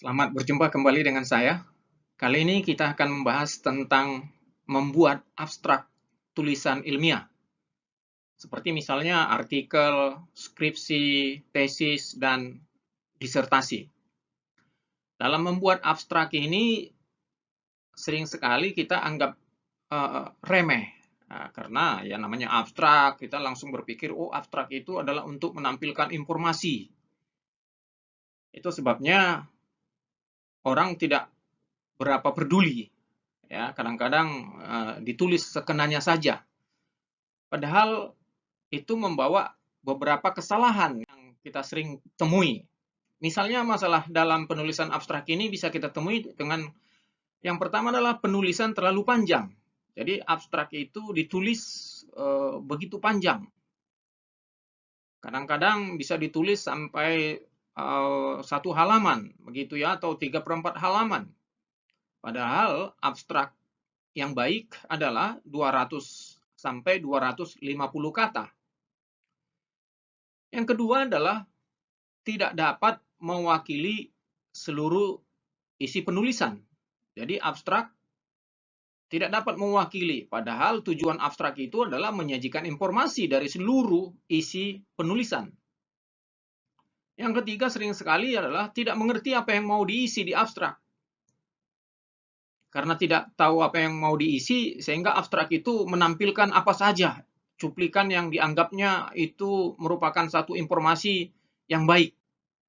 Selamat berjumpa kembali dengan saya. Kali ini kita akan membahas tentang membuat abstrak tulisan ilmiah, seperti misalnya artikel, skripsi, tesis, dan disertasi. Dalam membuat abstrak ini sering sekali kita anggap remeh. Nah, karena ya namanya abstrak, kita langsung berpikir, oh abstrak itu adalah untuk menampilkan informasi. Itu sebabnya orang tidak berapa peduli. Ya, kadang-kadang ditulis sekenanya saja. Padahal itu membawa beberapa kesalahan yang kita sering temui. Misalnya masalah dalam penulisan abstrak ini bisa kita temui dengan yang pertama adalah penulisan terlalu panjang. Jadi abstrak itu ditulis begitu panjang. Kadang-kadang bisa ditulis sampai 1 halaman, begitu ya, atau 3/4 halaman. Padahal abstrak yang baik adalah 200 sampai 250 kata. Yang kedua adalah tidak dapat mewakili seluruh isi penulisan. Jadi abstrak tidak dapat mewakili, padahal tujuan abstrak itu adalah menyajikan informasi dari seluruh isi penulisan. Yang ketiga sering sekali adalah tidak mengerti apa yang mau diisi di abstrak. Karena tidak tahu apa yang mau diisi, sehingga abstrak itu menampilkan apa saja, cuplikan yang dianggapnya itu merupakan satu informasi yang baik,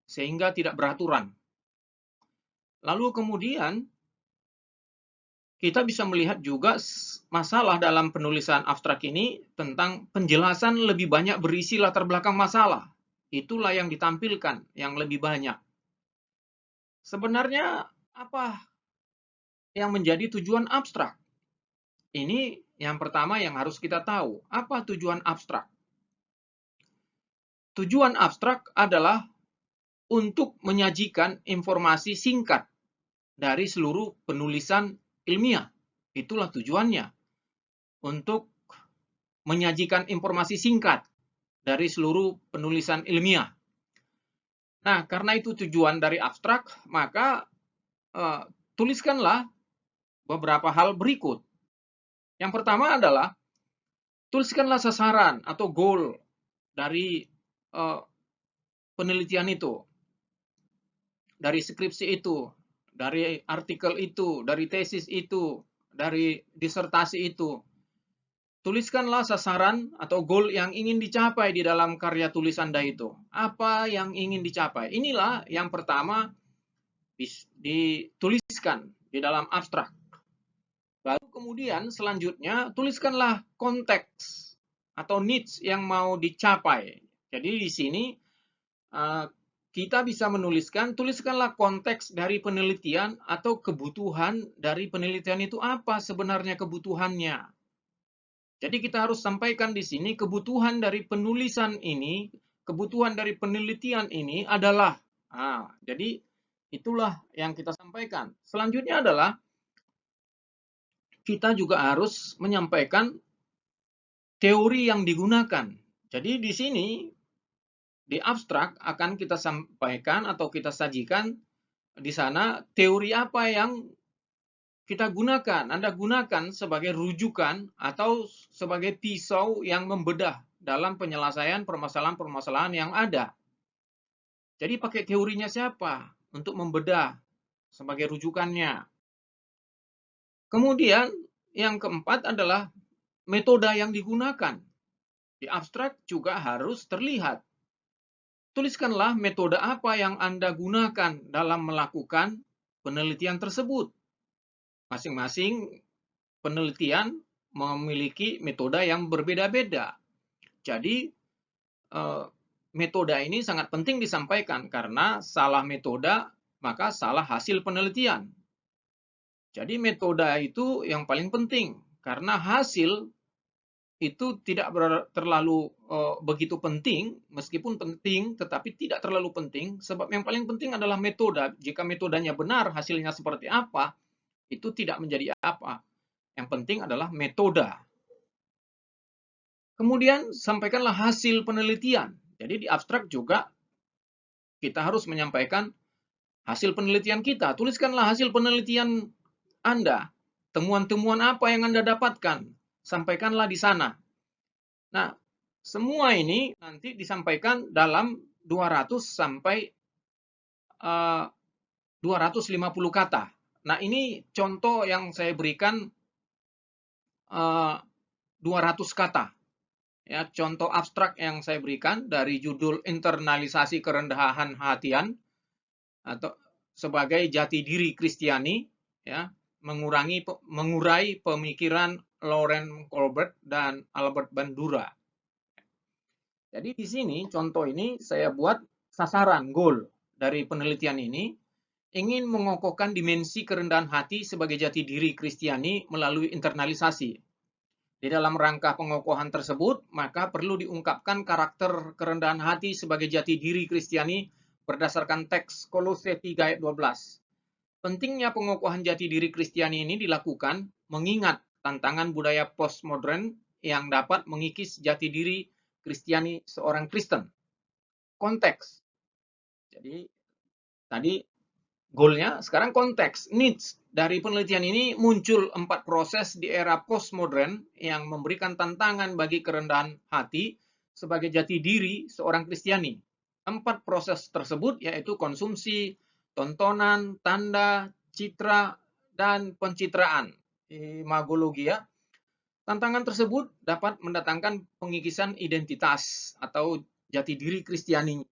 sehingga tidak beraturan. Lalu kemudian, kita bisa melihat juga masalah dalam penulisan abstrak ini tentang penjelasan lebih banyak berisi latar belakang masalah. Itulah yang ditampilkan, yang lebih banyak. Sebenarnya, apa yang menjadi tujuan abstrak? Ini yang pertama yang harus kita tahu. Apa tujuan abstrak? Tujuan abstrak adalah untuk menyajikan informasi singkat dari seluruh penulisan ilmiah. Itulah tujuannya. Untuk menyajikan informasi singkat dari seluruh penulisan ilmiah. Nah, karena itu tujuan dari abstrak, maka tuliskanlah beberapa hal berikut. Yang pertama adalah tuliskanlah sasaran atau goal dari penelitian itu, dari skripsi itu, dari artikel itu, dari tesis itu, dari disertasi itu. Tuliskanlah sasaran atau goal yang ingin dicapai di dalam karya tulis Anda itu. Apa yang ingin dicapai? Inilah yang pertama dituliskan di dalam abstrak. Lalu kemudian selanjutnya tuliskanlah konteks atau needs yang mau dicapai. Jadi di sini kita bisa menuliskan, tuliskanlah konteks dari penelitian atau kebutuhan dari penelitian itu apa sebenarnya kebutuhannya. Jadi kita harus sampaikan di sini kebutuhan dari penulisan ini, kebutuhan dari penelitian ini adalah. Jadi itulah yang kita sampaikan. Selanjutnya adalah kita juga harus menyampaikan teori yang digunakan. Jadi di sini di abstrak akan kita sampaikan atau kita sajikan di sana teori apa yang kita gunakan, Anda gunakan sebagai rujukan atau sebagai pisau yang membedah dalam penyelesaian permasalahan-permasalahan yang ada. Jadi pakai teorinya siapa untuk membedah sebagai rujukannya. Kemudian yang keempat adalah metode yang digunakan. Di abstrak juga harus terlihat. Tuliskanlah metode apa yang Anda gunakan dalam melakukan penelitian tersebut. Masing-masing penelitian memiliki metode yang berbeda-beda. Jadi, metode ini sangat penting disampaikan karena salah metode, maka salah hasil penelitian. Jadi metode itu yang paling penting karena hasil itu tidak terlalu begitu penting, meskipun penting tetapi tidak terlalu penting, sebab yang paling penting adalah metode. Jika metodenya benar, hasilnya seperti apa, itu tidak menjadi apa. Yang penting adalah metode. Kemudian sampaikanlah hasil penelitian. Jadi di abstrak juga kita harus menyampaikan hasil penelitian kita. Tuliskanlah hasil penelitian Anda. Temuan-temuan apa yang Anda dapatkan. Sampaikanlah di sana. Nah, semua ini nanti disampaikan dalam 200 sampai 250 kata. Nah, ini contoh yang saya berikan 200 kata. Ya, contoh abstrak yang saya berikan dari judul internalisasi kerendahan hatian atau sebagai jati diri Kristiani, ya, mengurai pemikiran Loren Colbert dan Albert Bandura. Jadi di sini contoh ini saya buat sasaran goal dari penelitian ini ingin mengokohkan dimensi kerendahan hati sebagai jati diri Kristiani melalui internalisasi. Di dalam rangka pengokohan tersebut, maka perlu diungkapkan karakter kerendahan hati sebagai jati diri Kristiani berdasarkan teks Kolose 3 ayat 12. Pentingnya pengokohan jati diri Kristiani ini dilakukan mengingat tantangan budaya postmodern yang dapat mengikis jati diri Kristiani seorang Kristen. Konteks. Jadi tadi goalnya, sekarang konteks, needs. Dari penelitian ini muncul 4 proses di era postmodern yang memberikan tantangan bagi kerendahan hati sebagai jati diri seorang Kristiani. 4 proses tersebut yaitu konsumsi, tontonan, tanda, citra, dan pencitraan. Imagologi ya. Tantangan tersebut dapat mendatangkan pengikisan identitas atau jati diri Kristiani.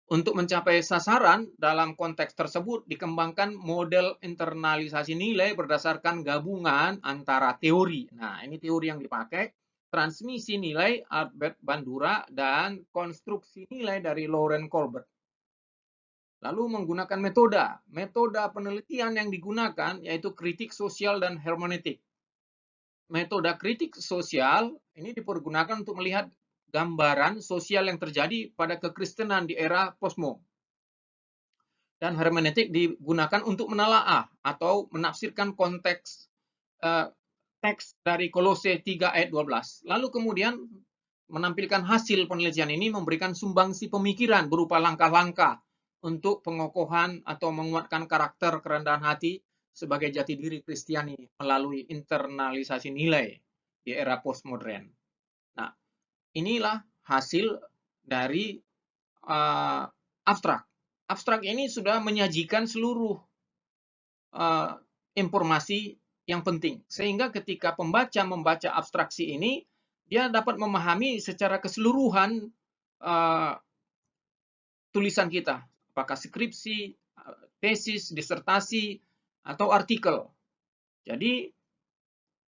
Untuk mencapai sasaran, dalam konteks tersebut dikembangkan model internalisasi nilai berdasarkan gabungan antara teori. Nah, ini teori yang dipakai, transmisi nilai Albert Bandura dan konstruksi nilai dari Loren Colbert. Lalu menggunakan metode. Metode penelitian yang digunakan yaitu kritik sosial dan hermeneutik. Metode kritik sosial ini dipergunakan untuk melihat gambaran sosial yang terjadi pada kekristenan di era postmo. Dan hermeneutik digunakan untuk menelaah atau menafsirkan konteks teks dari Kolose 3 ayat 12. Lalu kemudian menampilkan hasil penelitian ini memberikan sumbangsi pemikiran berupa langkah-langkah untuk pengokohan atau menguatkan karakter kerendahan hati sebagai jati diri Kristiani melalui internalisasi nilai di era postmodern. Nah, inilah hasil dari abstrak. Abstrak ini sudah menyajikan seluruh informasi yang penting. Sehingga ketika pembaca membaca abstraksi ini, dia dapat memahami secara keseluruhan tulisan kita. Apakah skripsi, tesis, disertasi, atau artikel. Jadi,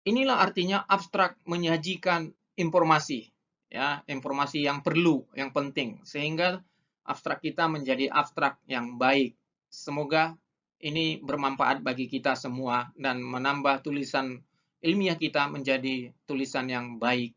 inilah artinya abstrak menyajikan informasi. Ya, informasi yang perlu, yang penting. Sehingga abstrak kita menjadi abstrak yang baik. Semoga ini bermanfaat bagi kita semua dan menambah tulisan ilmiah kita menjadi tulisan yang baik.